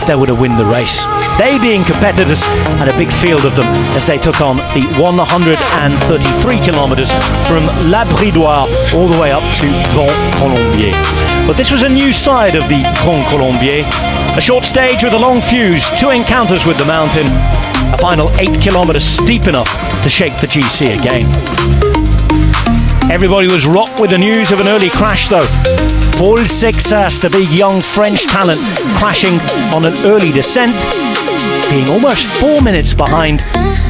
if they were to win the race. They being competitors and a big field of them as they took on the 133 kilometers from La Bridoire all the way up to Colombier. But this was a new side of the Grand Colombier. A short stage with a long fuse, 2 encounters with the mountain, a final 8 kilometers steep enough to shake the GC again. Everybody was rocked with the news of an early crash though. Paul Sexas, the big young French talent, crashing on an early descent, being almost 4 minutes behind,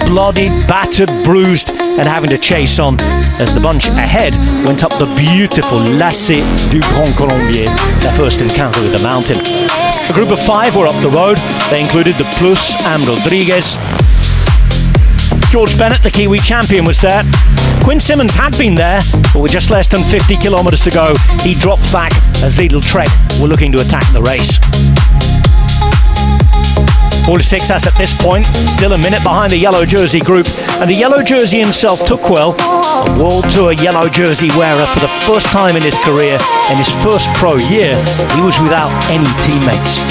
bloodied, battered, bruised, and having to chase on as the bunch ahead went up the beautiful Lacet du Grand Colombier, their first encounter with the mountain. A group of 5 were up the road. They included the Plus and Rodriguez. George Bennett, the Kiwi champion, was there. Quinn Simmons had been there, but with just less than 50 kilometers to go, he dropped back as Lidl Trek were looking to attack the race. Paul Sexas at this point, still a minute behind the yellow jersey group, and the yellow jersey himself, Tukwel, a World Tour yellow jersey wearer for the first time in his career, in his first pro year, he was without any teammates.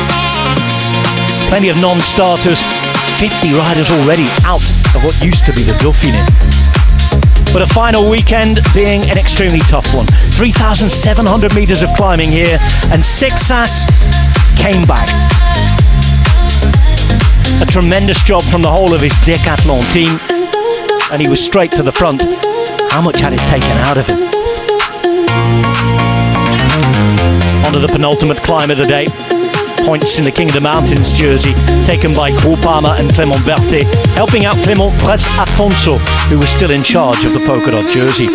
Plenty of non-starters, 50 riders already out of what used to be the Dauphiné. But a final weekend being an extremely tough one. 3,700 meters of climbing here, and Sexas came back. A tremendous job from the whole of his decathlon team, and he was straight to the front. How much had it taken out of him? Onto the penultimate climb of the day. Points in the King of the Mountains jersey, taken by Groupama and Clément Berthet, helping out Clément Afonso, who was still in charge of the polka dot jersey.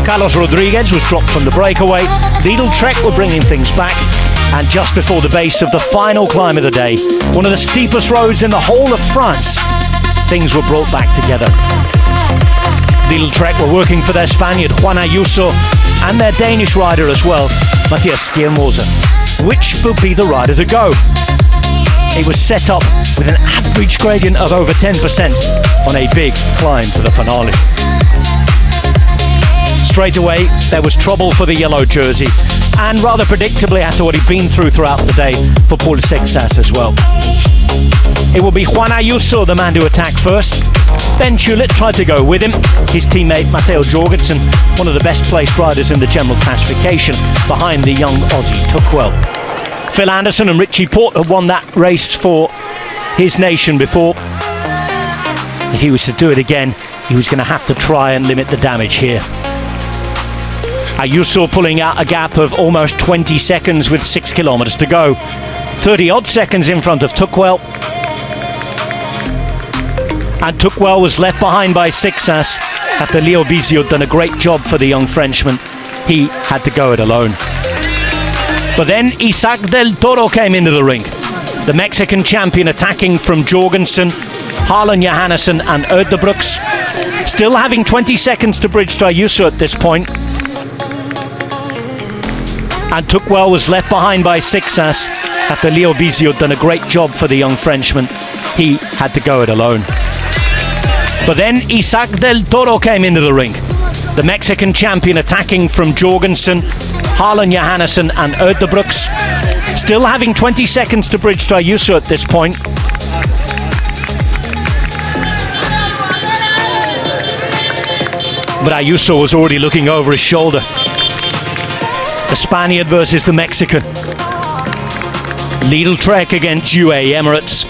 Carlos Rodriguez was dropped from the breakaway. Lidl Trek were bringing things back. And just before the base of the final climb of the day, one of the steepest roads in the whole of France, things were brought back together. Lidl Trek were working for their Spaniard Juan Ayuso and their Danish rider as well, Matthias Skiermoser. Which would be the rider to go? It was set up with an average gradient of over 10% on a big climb to the finale. Straight away, there was trouble for the yellow jersey, and rather predictably after what he'd been through throughout the day for Paul Sexas as well. It will be Juan Ayuso, the man to attack first. Ben Tulit tried to go with him. His teammate Matteo Jorgensen, one of the best placed riders in the general classification, behind the young Aussie Tukwel. Phil Anderson and Richie Port had won that race for his nation before. If he was to do it again, he was going to have to try and limit the damage here. Ayuso pulling out a gap of almost 20 seconds with 6 kilometers to go. 30-odd seconds in front of Tukwel. And Tukwel was left behind by Sexas after Leo Bizio had done a great job for the young Frenchman. He had to go it alone. But then Isaac del Toro came into the ring. The Mexican champion attacking from Jorgensen, Harlan Johannesson and Erdebrooks. Still having 20 seconds to bridge to Ayuso at this point. And Tukwel was left behind by Sexas after Leo Bizio had done a great job for the young Frenchman. He had to go it alone. But then Isaac del Toro came into the ring. The Mexican champion attacking from Jorgensen, Harlan Johannesson and Erdebrooks. Still having 20 seconds to bridge to Ayuso at this point. But Ayuso was already looking over his shoulder. The Spaniard versus the Mexican. Lidl Trek against UAE Emirates.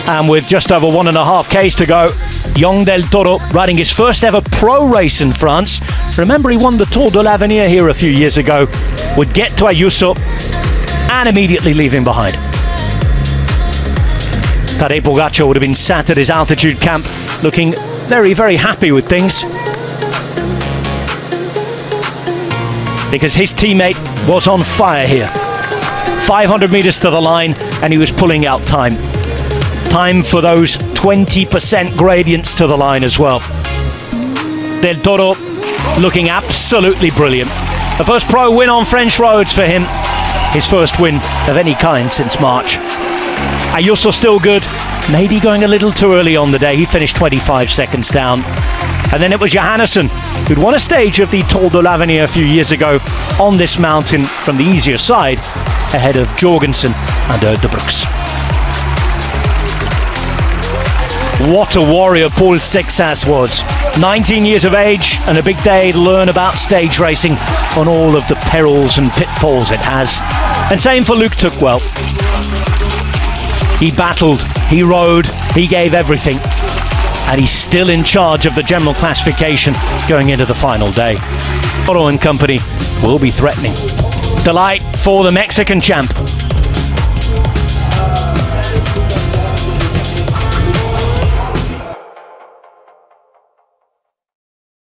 And with just over 1.5 Ks to go, young Del Toro riding his first ever pro race in France. Remember, he won the Tour de l'Avenir here a few years ago. Would get to Ayuso and immediately leave him behind. Tadej Pogacar would have been sat at his altitude camp looking very, very happy with things, because his teammate was on fire here. 500 meters to the line and he was pulling out time. Time for those 20% gradients to the line as well. Del Toro looking absolutely brilliant. The first pro win on French roads for him. His first win of any kind since March. Ayuso still good, maybe going a little too early on the day. He finished 25 seconds down. And then it was Johannesson, who'd won a stage of the Tour de l'Avenir a few years ago on this mountain from the easier side. ahead of Jorgensen and Erdebrucks. What a warrior Paul Sexas was. 19 years of age and a big day to learn about stage racing on all of the perils and pitfalls it has. And same for Luke Tuckwell. He battled, he rode, he gave everything. And he's still in charge of the general classification going into the final day. Toro and company will be threatening. Delight for the Mexican champ.